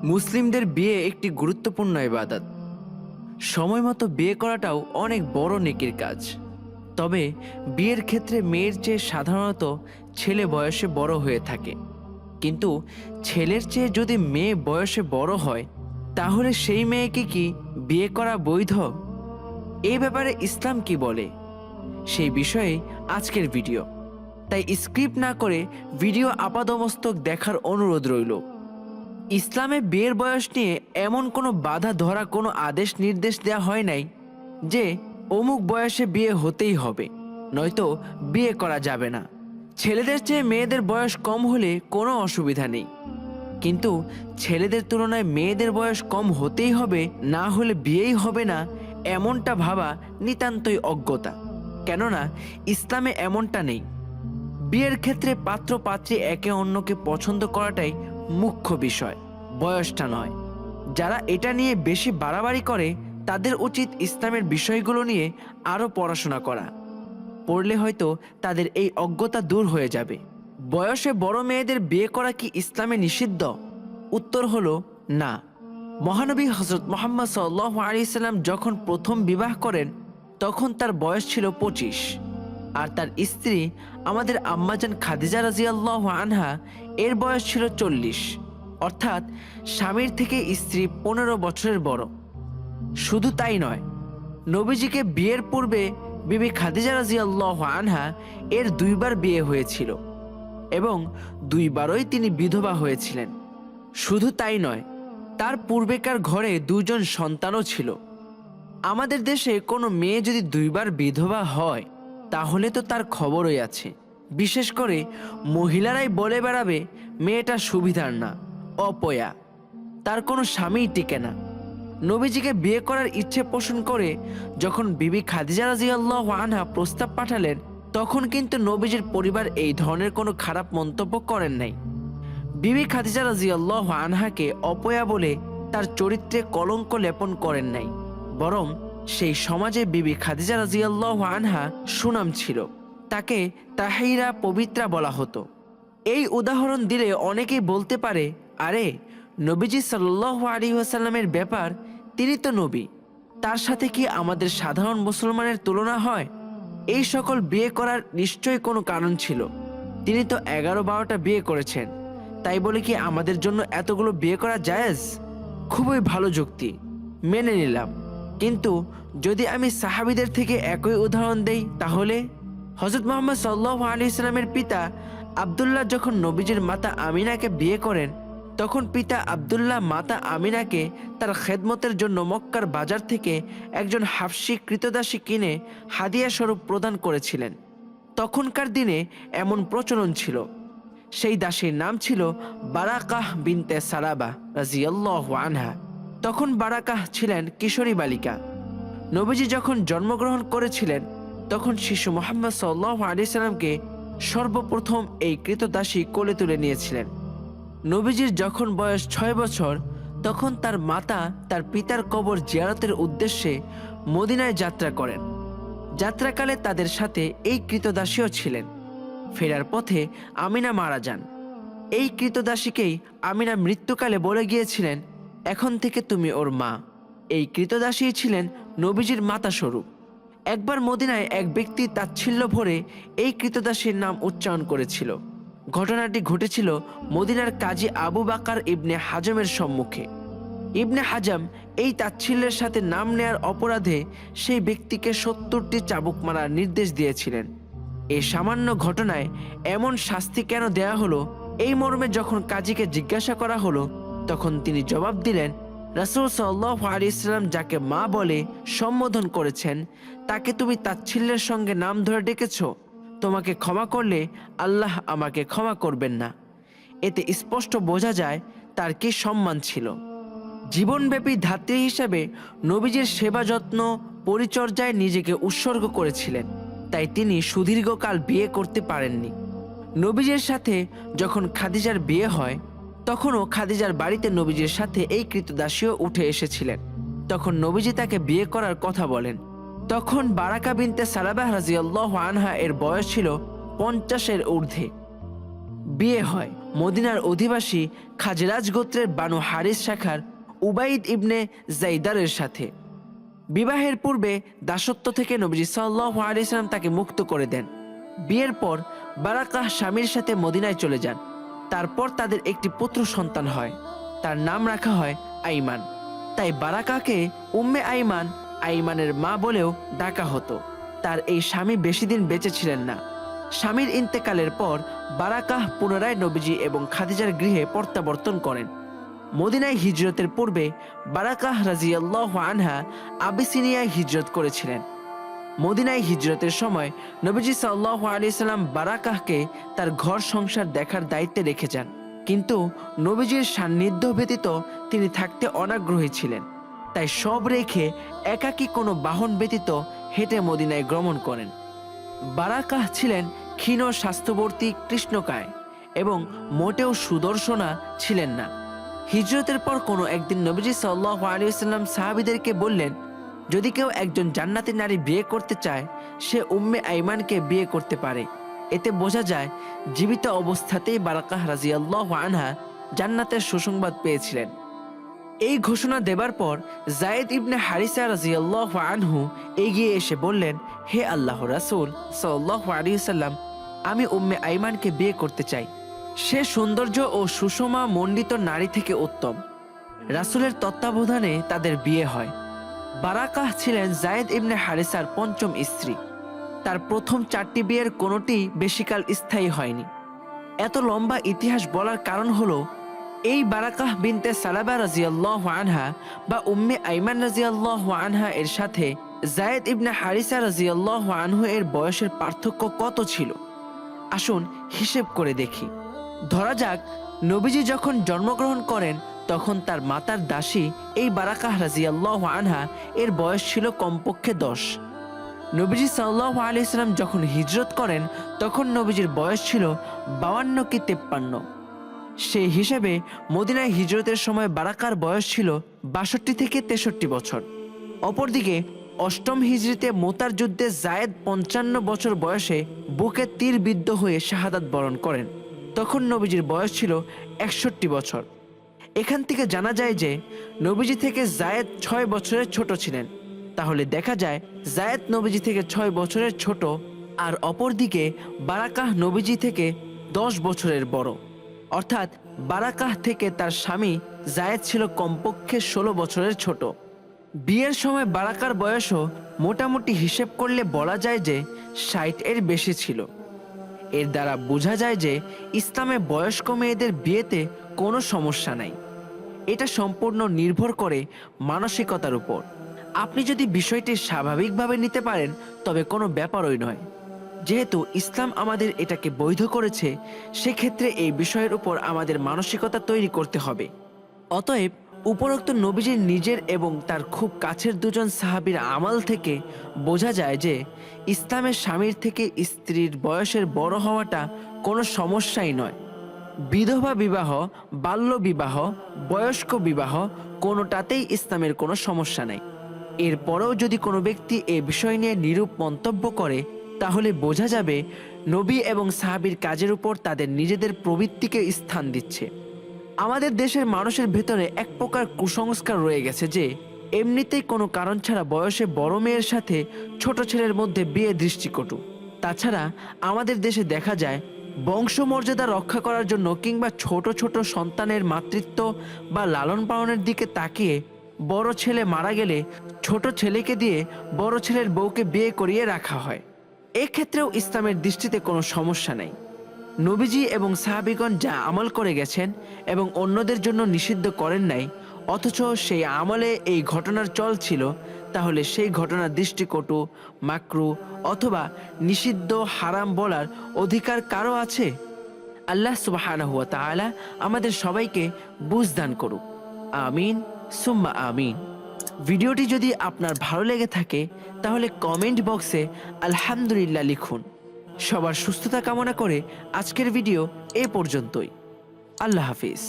মুসলিমদের বিয়ে একটি গুরুত্বপূর্ণ ইবাদত। সময় মতো বিয়ে করাটাও অনেক বড় নেকির কাজ। তবে বিয়ের ক্ষেত্রে মেয়ের চেয়ে সাধারণত ছেলে বয়সে বড় হয়ে থাকে। কিন্তু ছেলের চেয়ে যদি মেয়ে বয়সে বড় হয়, তাহলে সেই মেয়েকে কি বিয়ে করা বৈধ? এই ব্যাপারে ইসলাম কি বলে, সেই বিষয়ে আজকের ভিডিও। তাই স্ক্রিপ্ট না করে ভিডিও আপাদমস্তক দেখার অনুরোধ রইল। ইসলামে বিয়ের বয়স নিয়ে এমন কোনো বাধা ধরা কোনো আদেশ নির্দেশ দেওয়া হয় নাই যে অমুক বয়সে বিয়ে হতেই হবে, নয়তো বিয়ে করা যাবে না। ছেলেদের চেয়ে মেয়েদের বয়স কম হলে কোনো অসুবিধা নেই, কিন্তু ছেলেদের তুলনায় মেয়েদের বয়স কম হতেই হবে, না হলে বিয়েই হবে না, এমনটা ভাবা নিতান্তই অজ্ঞতা। কেননা ইসলামে এমনটা নেই। বিয়ের ক্ষেত্রে পাত্র পাত্রী একে অন্যকে পছন্দ করাটাই মুখ্য বিষয়, বয়সটা নয়। যারা এটা নিয়ে বেশি বাড়াবাড়ি করে তাদের উচিত ইসলামের বিষয়গুলো নিয়ে আরও পড়াশোনা করা। পড়লে হয়তো তাদের এই অজ্ঞতা দূর হয়ে যাবে। বয়সে বড় মেয়েদের বিয়ে করা কি ইসলামে নিষিদ্ধ? উত্তর হলো না। মহানবী হযরত মুহাম্মদ সাল্লাল্লাহু আলাইহি সাল্লাম যখন প্রথম বিবাহ করেন তখন তার বয়স ছিল 25, আর তার স্ত্রী আমাদের আম্মাজান খাদিজা রাদিয়াল্লাহু আনহা এর বয়স ছিল 40, অর্থাৎ স্বামীর থেকে স্ত্রী 15 বছরের বড়। শুধু তাই নয়, নবীজিকে বিয়ের পূর্বে বিবি খাদিজা রাদিয়াল্লাহু আনহা এর 2 বার বিয়ে হয়েছিল এবং 2 বারই তিনি বিধবা হয়েছিলেন। শুধু তাই নয়, তার পূর্বেকার ঘরে 2 জন সন্তানও ছিল। আমাদের দেশে কোনো মেয়ে যদি 2 বার বিধবা হয় তাহলে তো তার খবরই আছে। বিশেষ করে মহিলারাই বলে বেড়াবে মেয়েটা সুবিধার না, অপয়া, তার কোনো স্বামীই টিকে না। নবীজিকে বিয়ে করার ইচ্ছে পোষণ করে যখন বিবি খাদিজা রাদিয়াল্লাহু আনহা প্রস্তাব পাঠালেন, তখন কিন্তু নবীজির পরিবার এই ধরনের কোনো খারাপ মন্তব্য করেন নাই। বিবি খাদিজা রাদিয়াল্লাহু আনহাকে অপয়া বলে তার চরিত্রে কলঙ্ক লেপন করেন নাই, বরং সেই সমাজে বিবি খাদিজা রাদিয়াল্লাহু আনহা সুনাম ছিল। তাকে তাহিরা, পবিত্রা বলা হতো। এই উদাহরণ দিলে অনেকেই বলতে পারে, আরে নবীজি সাল্লাল্লাহু আলাইহি ওয়াসাল্লামের ব্যাপার, তিনি তো নবী, তার সাথে কি আমাদের সাধারণ মুসলমানের তুলনা হয়? এই সকল বিয়ে করার নিশ্চয়ই কোনো কারণ ছিল। তিনি তো 11-12টা বিয়ে করেছেন, তাই বলে কি আমাদের জন্য এতগুলো বিয়ে করা জায়েজ? খুবই ভালো যুক্তি, মেনে নিলাম। কিন্তু যদি আমি সাহাবীদের থেকে একই উদাহরণ দেই, তাহলে হযরত মুহাম্মদ সাল্লাল্লাহু আলাইহি সাল্লামের পিতা আব্দুল্লাহ যখন নবীজির মাতা আমিনাকে বিয়ে করেন, তখন পিতা আব্দুল্লাহ মাতা আমিনাকে তার খেদমতের জন্য মক্কার বাজার থেকে একজন হাবশী কৃতদাসী কিনে হাদিয়া স্বরূপ প্রদান করেছিলেন। তখনকার দিনে এমন প্রচলন ছিল। সেই দাসীর নাম ছিল বারাকাহ বিনতে সালাবা রাদিয়াল্লাহু আনহা। তখন বারাকাহ ছিলেন কিশোরী বালিকা। নবীজি যখন জন্মগ্রহণ করেছিলেন তখন শিশু মুহাম্মদ সাল্লাল্লাহু আলাইহি সাল্লামকে সর্বপ্রথম এই কৃতদাসী কোলে তুলে নিয়েছিলেন। নবীজির যখন বয়স 6 বছর, তখন তার মাতা তার পিতার কবর জিয়ারতের উদ্দেশ্যে মদিনায় যাত্রা করেন। যাত্রাকালে তাদের সাথে এই কৃতদাসীও ছিলেন। ফেরার পথে আমিনা মারা যান। এই কৃতদাসীকেই আমিনা মৃত্যুকালে বলে গিয়েছিলেন, এখন থেকে তুমি ওর মা। এই কৃতদাসী ছিলেন নবীজির মাতা স্বরূপ। একবার মদিনায় এক ব্যক্তি তাচ্ছিল্য ভরে এই কৃতদাসীর নাম উচ্চারণ করেছিল। ঘটনাটি ঘটেছিল মদিনার কাজী আবু বাকার ইবনে হাজমের সম্মুখে। ইবনে হাজম এই তাচ্ছিল্যের সাথে নাম নেয়ার অপরাধে সেই ব্যক্তিকে 70টি চাবুক মারার নির্দেশ দিয়েছিলেন। এই সামান্য ঘটনায় এমন শাস্তি কেন দেয়া হলো, এই মর্মে যখন কাজীকে জিজ্ঞাসা করা হলো, তখন তিনি জবাব দিলেন, রাসূল সাল্লাল্লাহু আলাইহি সাল্লাম যাকে মা বলে সম্বোধন করেছেন, তাকে তুমি তাচ্ছিল্যের সঙ্গে নাম ধরে ডেকেছ। তোমাকে ক্ষমা করলে আল্লাহ আমাকে ক্ষমা করবেন না। এতে স্পষ্ট বোঝা যায় তার কি সম্মান ছিল। জীবনব্যাপী ধাত্রী হিসেবে নবীজির সেবা যত্ন পরিচর্যায় নিজেকে উৎসর্গ করেছিলেন, তাই তিনি সুদীর্ঘকাল বিয়ে করতে পারেননি। নবীজির সাথে যখন খাদিজার বিয়ে হয়, তখনও খাদিজার বাড়িতে নবীজির সাথে এই কৃতদাসীও উঠে এসেছিলেন। তখন নবীজি তাকে বিয়ে করার কথা বলেন। তখন বারাকা বিনতে সালাবাহ রাদিয়াল্লাহু আনহা এর বয়স ছিল 50-এর ঊর্ধ্বে। বিয়ে হয় মদিনার অধিবাসী খাজরাজ গোত্রের বানু হারিস শাখার উবাইদ ইবনে জাইদারের সাথে। বিবাহের পূর্বে দাসত্ব থেকে নবীজি সাল্লাল্লাহু আলাইহি সাল্লাম তাকে মুক্ত করে দেন। বিয়ের পর বারাকাহ স্বামীর সাথে মদিনায় চলে যান। তারপর তাদের একটি পুত্র সন্তান হয়, তার নাম রাখা হয় আইমান। তাই বারাকাকে উম্মে আইমান, আইমানের মা বলেও ডাকা হতো। তার এই স্বামী বেশি দিন বেঁচে ছিলেন না। স্বামীর ইন্তেকালের পর বারাকাহ পুনরায় নবীজি এবং খাদিজার গৃহে প্রত্যাবর্তন করেন। মদিনায় হিজরতের পূর্বে বারাকাহ রাদিয়াল্লাহু আনহা আবিসিনিয়ায় হিজরত করেছিলেন। মদিনায় হিজরতের সময় নবীজি সাল্লাল্লাহু আলাইহি সাল্লাম বারাকাহকে তার ঘর সংসার দেখার দায়িত্বে রেখে যান, কিন্তু নবীজির সান্নিধ্য ব্যতীত তিনি থাকতে অনাগ্রহী ছিলেন। তাই সব রেখে একাকী কোনো বাহন ব্যতীত হেঁটে মদিনায় গমন করেন। বারাকাহ ছিলেন ক্ষীণ স্বাস্থ্যবর্তী, কৃষ্ণকায় এবং মোটেও সুদর্শনা ছিলেন না। হিজরতের পর কোনো একদিন নবীজি সাল্লাল্লাহু আলাইহি ওয়াসাল্লাম সাহাবীদেরকে বললেন, যদি কেউ একজন জান্নাতি নারী বিয়ে করতে চায়, সে উম্মে আইমানকে বিয়ে করতে পারে। এতে বোঝা যায় জীবিত অবস্থাতেই বারাকাহ রাদিয়াল্লাহু আনহা জান্নাতের সুসংবাদ পেয়েছিলেন। এই ঘোষণা দেবার পর যায়েদ ইবনে হারিসা রাদিয়াল্লাহু আনহু এগিয়ে এসে বললেন, হে আল্লাহর রাসূল সাল্লাল্লাহু আলাইহি ওয়াসাল্লাম, আমি উম্মে আইমানকে বিয়ে করতে চাই। সে সৌন্দর্য ও সুষমা মণ্ডিত নারী থেকে উত্তম। রাসূলের তত্ত্বাবধানে তাদের বিয়ে হয়। বারাকাহ ছিলেন যায়েদ ইবনে হারিসার পঞ্চম স্ত্রী। তার প্রথম 4টি বিয়ের কোনোটি বেশিকাল স্থায়ী হয়নি। এত লম্বা ইতিহাস বলার কারণ হলো, এই বারাকাহ বিনতে সালাবা রাদিয়াল্লাহু আনহা বা উম্মে আইমান রাদিয়াল্লাহু আনহা এর সাথে যায়েদ ইবনে হারিসা রাদিয়াল্লাহু আনহু এর বয়সের পার্থক্য কত ছিল? আসুন হিসেব করে দেখি। ধরা যাক, নবীজি যখন জন্মগ্রহণ করেন তখন তার মাতার দাসী এই বারাকাহ রাদিয়াল্লাহু আনহা এর বয়স ছিল কমপক্ষে 10। নবীজি সাল্লাল্লাহু আলাইহি সাল্লাম যখন হিজরত করেন তখন নবীজির বয়স ছিল 52 কি 53। সেই হিসেবে মদিনায় হিজরতের সময় বারাকার বয়স ছিল 62 থেকে 63 বছর। অপরদিকে অষ্টম হিজরিতে মোতার যুদ্ধে যায়েদ 55 বছর বয়সে বুকে তীর বিদ্ধ হয়ে শাহাদাত বরণ করেন। তখন নবীজির বয়স ছিল 61 বছর। এখান থেকে জানা যায় যে নবীজি থেকে যায়েদ 6 বছরের ছোট ছিলেন। তাহলে দেখা যায় যায়েদ নবীজি থেকে 6 বছরের ছোট, আর অপরদিকে বারাকাহ নবীজি থেকে 10 বছরের বড়। অর্থাৎ বারাকাহ থেকে তার স্বামী যায়েদ ছিল কমপক্ষে 16 বছরের ছোট। বিয়ের সময় বারাকার বয়সও মোটামুটি হিসেব করলে বলা যায় যে 60 এর বেশি ছিল। এর দ্বারা বোঝা যায় যে ইসলামে বয়স্ক মেয়েদের বিয়েতে কোনো সমস্যা নাই। এটা সম্পূর্ণ নির্ভর করে মানসিকতার উপর। আপনি যদি বিষয়টি স্বাভাবিকভাবে নিতে পারেন তবে কোনো ব্যাপারই নয়। যেহেতু ইসলাম আমাদের এটাকে বৈধ করেছে, সেক্ষেত্রে এই বিষয়ের উপর আমাদের মানসিকতা তৈরি করতে হবে। অতএব উপরোক্ত নবীজির নিজের এবং তার খুব কাছের দুজন সাহাবীর আমল থেকে বোঝা যায় যে ইসলামের স্বামীর থেকে স্ত্রীর বয়সের বড় হওয়াটা কোনো সমস্যাই নয়। বিধবা বিবাহ, বাল্য বিবাহ, বয়স্ক বিবাহ কোনোটাতেই ইসলামের কোনো সমস্যা নেই। এরপরেও যদি কোনো ব্যক্তি এ বিষয় নিয়ে নিরূপ মন্তব্য করে, তাহলে বোঝা যাবে নবী এবং সাহাবীর কাজের উপর তাদের নিজেদের প্রবৃত্তিকে স্থান দিচ্ছে। আমাদের দেশের মানুষের ভেতরে এক প্রকার কুসংস্কার রয়ে গেছে যে এমনিতেই কোনো কারণ ছাড়া বয়সে বড় মেয়ের সাথে ছোট ছেলের মধ্যে বিয়ে দৃষ্টিকটু। তাছাড়া আমাদের দেশে দেখা যায় বংশমর্যাদা রক্ষা করার জন্য কিংবা ছোট ছোট সন্তানের মাতৃত্ব বা লালন পালনের দিকে তাকিয়ে বড় ছেলে মারা গেলে ছোট ছেলেকে দিয়ে বড় ছেলের বউকে বিয়ে করিয়ে রাখা হয়। এক্ষেত্রেও ইসলামের দৃষ্টিতে কোনো সমস্যা নেই। নবীজি এবং সাহাবীগণ যা আমল করে গেছেন এবং অন্যদের জন্য নিষিদ্ধ করেন নাই, অথচ সেই আমলে এই ঘটনার চল ছিল, তাহলে সেই ঘটনার দৃষ্টিকটু, মাকরু অথবা নিষিদ্ধ, হারাম বলার অধিকার কারো আছে? আল্লাহ সুবহানাহু ওয়া তাআলা আমাদের সবাইকে বুঝ দান করুক। আমিন সুম্মা আমিন। ভিডিওটি যদি আপনার ভালো লেগে থাকে তাহলে কমেন্ট বক্সে আলহামদুলিল্লাহ লিখুন। সবার সুস্থতা কামনা করে আজকের ভিডিও এ পর্যন্তই। আল্লাহ হাফিজ।